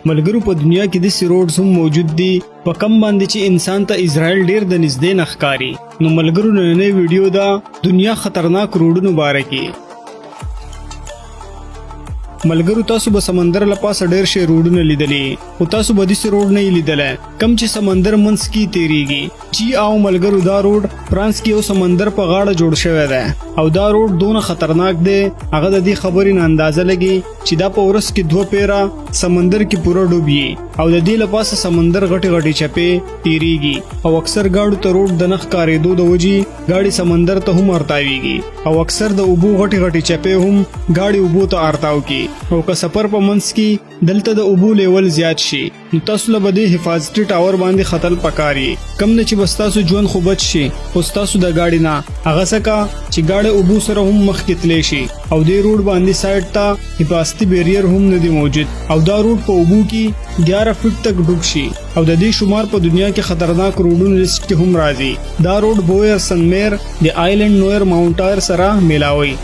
ملګرو په دنیا کې د روډز هم موجود دي په کم باندې چې انسان ته اسرائیل ډیر د نږدې نخکاری. نو ملګرو نننۍ ویډیو دا دنیا خطرناک روډونو باره کې. ملګرو تاسو به سمندر له پاسه ډیر شي روډونه لیدلې او تاسو به داسې روډ نه لیدلای کم چې سمندر منځ کې تیریږي. چې او ملګرو دا روډ فرانس کې یو سمندر په غاړه جوړ شوی دی او دا روډ دونه خطرناک دی هغه د دې خبرې نه اندازه لګي چې دا په ورځ کې 2 پیرا سمندر کې پوره ډوبي او د دې لپاسه سمندر غټي غټي چپې تیریږي او اکثر گاډو ته روډ د نخ کارېدو د وجي گاډي سمندر ته هم ارتاويږي او اکثر د اوبو غټي غټي چپې هم گاډي اوبو ته ارتاو کی او که سفر په منځ کې دلته د اوبو لیول زیات شي نو تاسو له بده حفاظتي ټاور باندې خطر پکاري کم نه چې بس تاسو ژوند خو بچ شي او تاسو د گاډي نه هغه سکا چې گاډي اوبو سره هم مخ کې تللی شي او دې روډ باندې سایډ ته حفاظتي بیریر هم نه دی موجود او دا روډ په اوبو کې 11 فټ تک ډوب شي او د دې شمار په دنیا کې خطرناک روډونو لیست کې هم راځي. دا روډ بویر سنمیر د آیلند نویر ماونټایر سره ملاوي.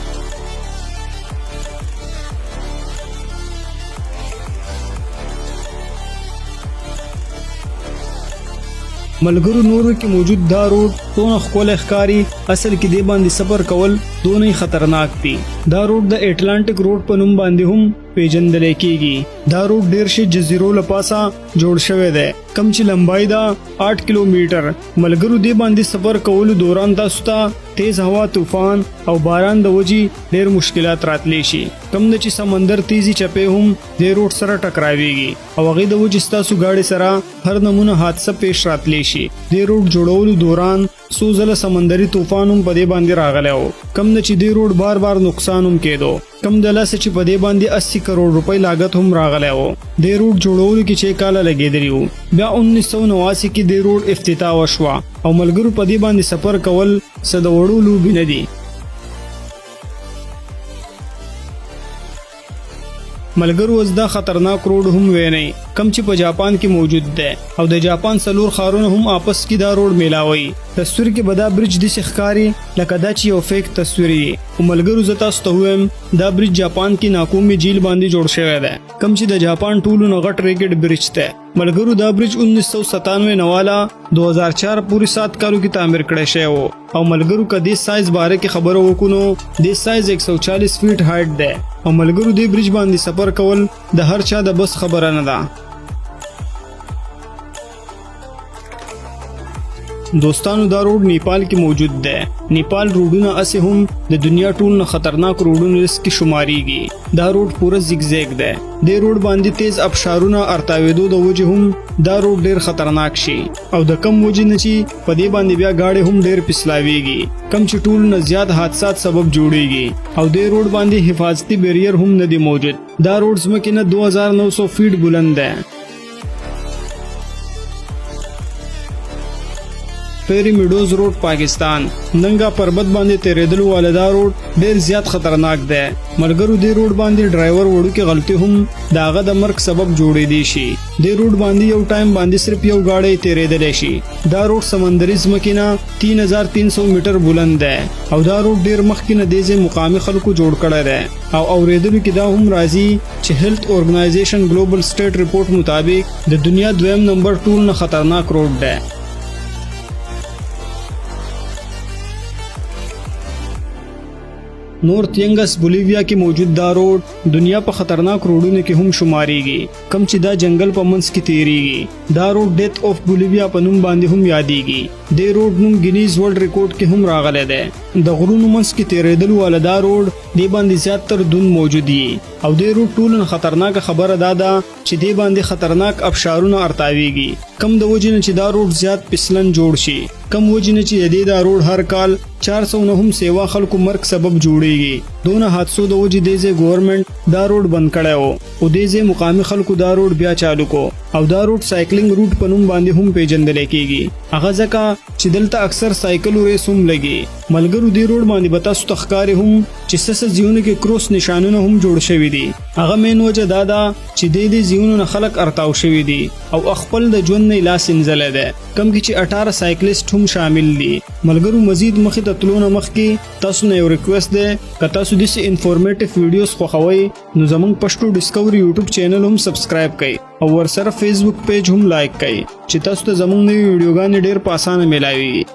ملګرو نورو کې موجود دا روډ دونه ښکلی ښکاري اصل کې دې باندې سفر کول دونه خطرناک دي. دا روډ د اټلانټیک روډ په نوم باندې هم پیژندل کېږي. دا روډ ډیر شي جزیرو لپاسه جوړ شوی دی کم چې لمبای دا 8 کیلومتر. ملګرو دې باندې سفر کولو دوران تاسو ته تیز هوا طوفان او باران د وجي ډیر مشکلات راتلی شي کم د چې سمندر تیزی چپې هم د روډ سره ټکراويږي او هغه د وجي تاسو گاډي سره هر نمونه حادثه پیش راتلی شي. د روډ جوړولو دوران څو ځله سمندري طوفان هم په دې باندې راغلی او کم د چې د روډ بار بار نقصان هم کېدو کم د لاس چې په دې باندې 80 کروڑ روپۍ لاګت هم راغلی و. د روډ جوړولو کې 6 کاله لګېدلی وو. بیا 1989 کې د روډ افتتاح وشوه او ملګرو په دې باندې سفر کول څه د وړو لوبې نه دي. ملګرو اوس دا خطرناک روډ هم ویني کم چې په جاپان کې موجود دی او د جاپان سلور خارونه هم آپس کې دا روډ میلاوي. تصویر کې به دا برج د ښکاری لکه دا چې یو فیک تصویر دی او ملګرو زه تاسو ته وایم دا برج جاپان کې ناکومي جیل باندې جوړ شوی دی کم چې د جاپان ټولو نه غټ ریګډ برج دی. ملګرو دا برج 1997 نواله 2004 پوری 7 کالو کې تعمیر کړی شوی و او ملګرو که دې سایز باره کې خبرو وکړو د سایز 140 فیټ هایټ دی او ملګرو دې برج باندې سفر کول د هر چا د بس خبره نه ده. دوستانو دا روډ نیپال کې موجود دی. نیپال روډونه اسې هم د دنیا ټول نه خطرناک روډونو لیست کې شماريږي. دا روډ پوره زیګزیګ دی. د روډ باندې تیز ابشارونه ارتاوېدو د وجه هم دا روډ ډیر خطرناک شي او د کم وجه نه چې په دې باندې بیا گاډي هم ډیر پسلاويږي کم چې ټول نه زیات حادثات سبب جوړيږي او د روډ باندې حفاظتي بیریر هم نه دی موجود. دا روډ زمکه نه 2900 فیټ بلند دی. پیری میډوز روډ پاکستان ننګا پربت باندې تیریدلو والدا روډ ډیر زیات خطرناک دی. ملګرو دی روډ باندې ډرایور وړو کې غلطي هم داغه د مرګ سبب جوړې دي شي. دی روډ باندې یو ټایم باندې صرف یو گاډي تیریدل شي. دا روډ سمندري ځمکینه 3300 میټر بلند دی او دا روډ ډیر مخکې نه دیزه مقامي خلکو جوړ کړی دی او اوریدلو کې دا هم راځي چې هیلث اورګنایزیشن ګلوبل سټیټ ریپورت مطابق د دنیا دویم نمبر ټول نه خطرناک روډ دی. نورث ینګس بولیویا کې موجود دا روډ دنیا په خطرناک روډونو کې هم شماريږي کم چې دا جنگل په منځ کې تیریږي. دا روډ ډیث اف بولیویا په نوم باندې هم یادېږي. د روډ نوم ګینیز ورلد ریکارډ کې هم راغلی دی. د غرونو منځ کې تیریدل ول دا روډ دی باندې زیاتره دون موجود دي او د روډ ټول خطرناک خبره ده چې دی باندې خطرناک ابشارونه ارتاويږي کم د وجنه چې دا روډ زیات پسلن جوړ شي کم وجنه چې دا روډ هر کال 400 هم سیوا خلکو مرګ سبب جوړيږي. دونه حادثو د وجې دیزه ګورنمنت دا روډ بند کړی او دیزه مقامي خلکو دا روډ بیا چالو کو او دا روډ سایکلینګ روټ په نوم باندې هم پیژندل کېږي. هغه ځکه چې دلته اکثر سایکل ریس هم لګي. ملګرو دی روډ باندې به تاسو تخکاری هم چې سس زیونه کې کروس نشانونه هم جوړ شوي دي. هغه مین وجه دا ده چې د دې زیونو نه خلک ارتاو شوي دي او خپل د ژوند نه لاس انځل ده کم کې چې 18 سایکلیست هم شامل دي. ملګرو مزید مخې ته تلونه مخکې تاسو نه یو ریکوست دی که تاسو داسې انفارمیټیو ویډیوز خوښوئ نو زموږ پښتو ډسکوري یوټیوب چینل هم سبسکرایب کړئ او ورسره فیسبوک پیج هم لایک کړئ چې تاسو ته زموږ نوې ویډیوګانې ډېر په اسانه میلاوي.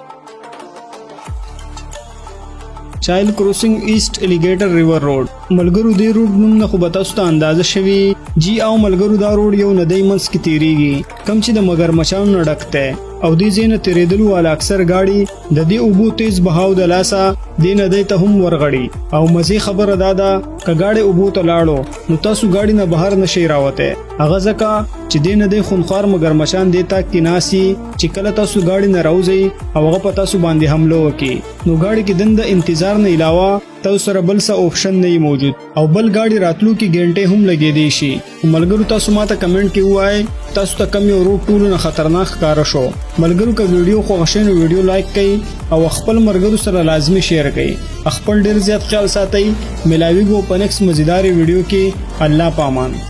چایل کروسنګ ایست الیګیټر ریور روډ. ملګرو دې روډ نوم نه خو به تاسو ته اندازه شوي جی او ملګرو دا روډ یو ندی منځ کې تیریږي کم چې د مګرمچانو نه ډک دی او دې ځای نه تیریدلو والا اکثر ګاډي د دې اوبو تیز بهاو د لاسه دې ندی ته هم ورغړي او مزې خبره دا ده که ګاډی اوبو ته لاړو نو تاسو ګاډي نه بهر نشئ راوتی هغه ځکه چې دې ندی خونخوار مګرمچان دې ته کیناسي چې کله تاسو ګاډي نه راوځئ او هغه په تاسو باندې حمله وکړي نو ګاډي کې دنده انتظار نه علاوه تاسو سره بل څه آپشن نه موجود او بل ګاډي راتلو کې ګنټې هم لګېدی شي. ملګرو تاسو ماته کمنټ کې ووایئ تاسو ته کوم یو روډ ټولو نه خطرناک ښکاره شو. ملګرو که ویډیو خوښ شوی نو ویډیو لایک کړئ او خپل ملګرو سره لازمي شیر کړئ. خپل ډیر زیات خیال ساتئ. ملاویږو په نیکسټ مزیدار ویډیو کې. الله پامان.